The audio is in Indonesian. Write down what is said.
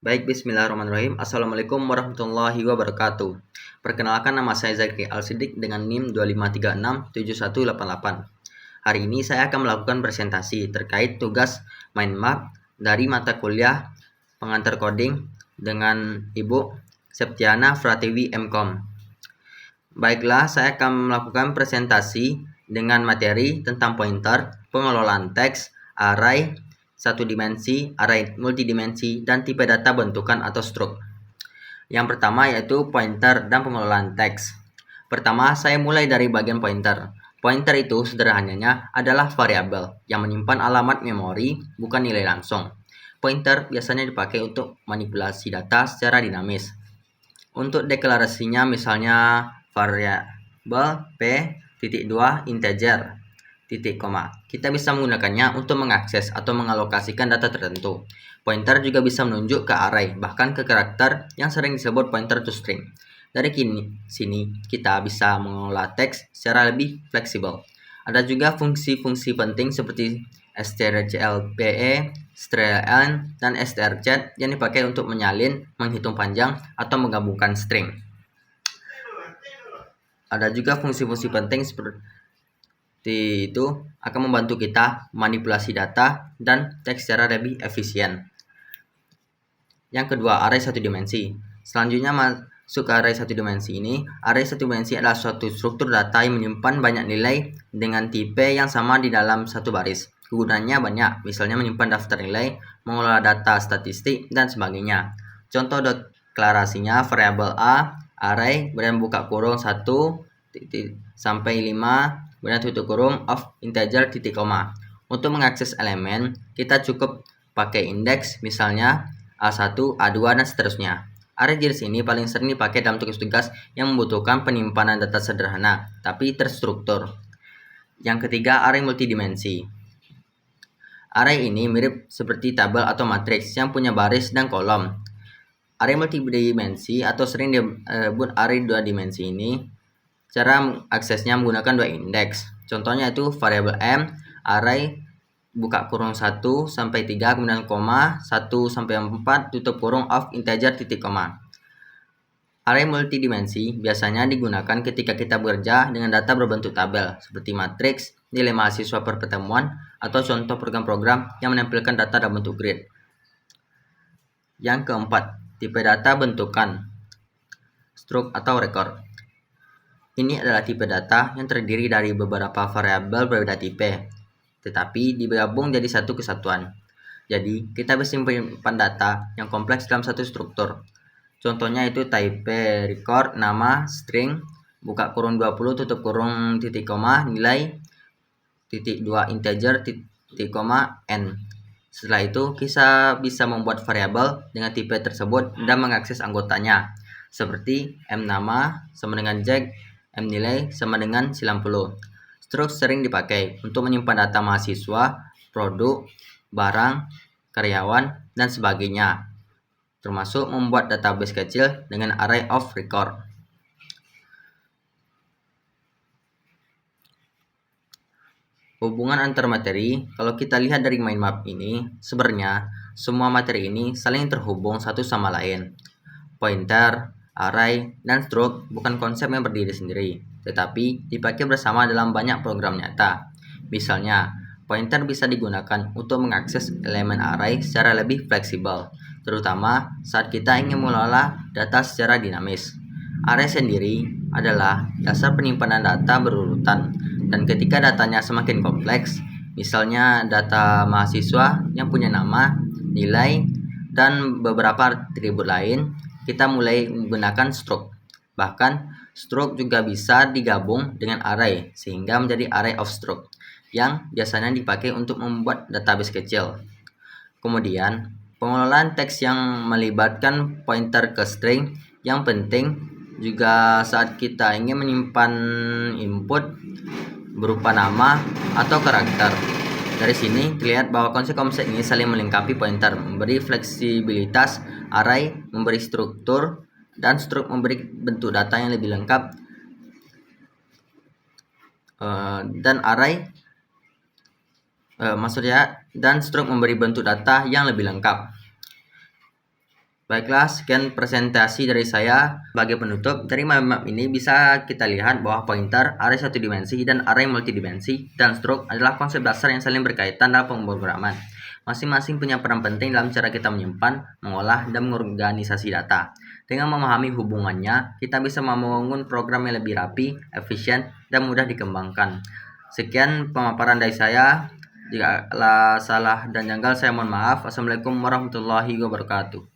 Baik, bismillahirrahmanirrahim. Assalamualaikum warahmatullahi wabarakatuh. Perkenalkan, nama saya Zakri Al-Siddiq dengan NIM 25367188. Hari ini saya akan melakukan presentasi terkait tugas mind map dari mata kuliah pengantar coding dengan Ibu Septiana Pratiwi MCom. Baiklah, saya akan melakukan presentasi dengan materi tentang pointer, pengelolaan teks, array, satu dimensi, array multidimensi, dan tipe data bentukan atau struk. Yang pertama yaitu pointer dan pengelolaan teks. Pertama, saya mulai dari bagian pointer. Pointer itu sederhananya adalah variabel yang menyimpan alamat memori, bukan nilai langsung. Pointer biasanya dipakai untuk manipulasi data secara dinamis. Untuk deklarasinya misalnya variabel p.2 integer titik koma. Kita bisa menggunakannya untuk mengakses atau mengalokasikan data tertentu. Pointer juga bisa menunjuk ke array, bahkan ke karakter yang sering disebut pointer to string. Dari sini kita bisa mengolah teks secara lebih fleksibel. Ada juga fungsi-fungsi penting seperti strclpe, strlen, dan strcat yang dipakai untuk menyalin, menghitung panjang, atau menggabungkan string. Ada juga fungsi-fungsi penting seperti itu akan membantu kita manipulasi data dan teks secara lebih efisien. Yang kedua, array satu dimensi. Selanjutnya masuk ke array satu dimensi ini. Array satu dimensi adalah suatu struktur data yang menyimpan banyak nilai dengan tipe yang sama di dalam satu baris. Kegunaannya banyak, misalnya menyimpan daftar nilai, mengolah data statistik, dan sebagainya. Contoh deklarasinya variabel A, array, kemudian buka kurung 1 sampai 5, kemudian tutup kurung of integer titik koma. Untuk mengakses elemen, kita cukup pakai indeks, misalnya A1, A2, dan seterusnya. Array jenis ini paling sering dipakai dalam tugas-tugas yang membutuhkan penyimpanan data sederhana, tapi terstruktur. Yang ketiga, array multidimensi. Array ini mirip seperti tabel atau matriks yang punya baris dan kolom. Array multidimensi atau sering disebut array dua dimensi ini, cara aksesnya menggunakan dua indeks. Contohnya itu variabel m, array buka kurung 1 sampai 3, kemudian koma 1 sampai 4, tutup kurung of integer titik koma. Array multidimensi biasanya digunakan ketika kita bekerja dengan data berbentuk tabel seperti matriks, nilai mahasiswa per pertemuan, atau contoh program-program yang menampilkan data dalam bentuk grid. Yang keempat, tipe data bentukan, struk atau record. Ini adalah tipe data yang terdiri dari beberapa variabel berbeda tipe, tetapi digabung jadi satu kesatuan. Jadi, kita bisa menyimpan data yang kompleks dalam satu struktur. Contohnya itu type record, nama, string, buka kurung 20, tutup kurung titik koma, nilai, titik 2 integer, titik koma, n. Setelah itu, kita bisa membuat variabel dengan tipe tersebut dan mengakses anggotanya, seperti m nama sama dengan jack, m nilai sama dengan 90. Struk sering dipakai untuk menyimpan data mahasiswa, produk, barang, karyawan, dan sebagainya, termasuk membuat database kecil dengan array of record. Hubungan antar materi, kalau kita lihat dari mind map ini, sebenarnya semua materi ini saling terhubung satu sama lain. Pointer, array, dan struk bukan konsep yang berdiri sendiri, tetapi dipakai bersama dalam banyak program nyata. Misalnya, pointer bisa digunakan untuk mengakses elemen array secara lebih fleksibel, terutama saat kita ingin mengelola data secara dinamis. Array sendiri adalah dasar penyimpanan data berurutan, dan ketika datanya semakin kompleks, misalnya data mahasiswa yang punya nama, nilai, dan beberapa atribut lain, kita mulai menggunakan struk. Bahkan, struk juga bisa digabung dengan array, sehingga menjadi array of struk, yang biasanya dipakai untuk membuat database kecil. Kemudian, pengelolaan teks yang melibatkan pointer ke string yang penting juga saat kita ingin menyimpan input berupa nama atau karakter. Dari sini terlihat bahwa konsep-konsep ini saling melengkapi pointer, memberi fleksibilitas, array memberi struktur, dan struk memberi bentuk data yang lebih lengkap, dan array dan struk memberi bentuk data yang lebih lengkap. Baiklah, sekian presentasi dari saya. Sebagai penutup, dari map ini bisa kita lihat bahwa pointer, array satu dimensi, dan array multidimensi, dan stroke adalah konsep dasar yang saling berkaitan dalam pemrograman. Masing-masing punya peran penting dalam cara kita menyimpan, mengolah, dan mengorganisasi data. Dengan memahami hubungannya, kita bisa membangun program yang lebih rapi, efisien, dan mudah dikembangkan. Sekian pemaparan dari saya. Jika salah dan janggal, saya mohon maaf. Assalamualaikum warahmatullahi wabarakatuh.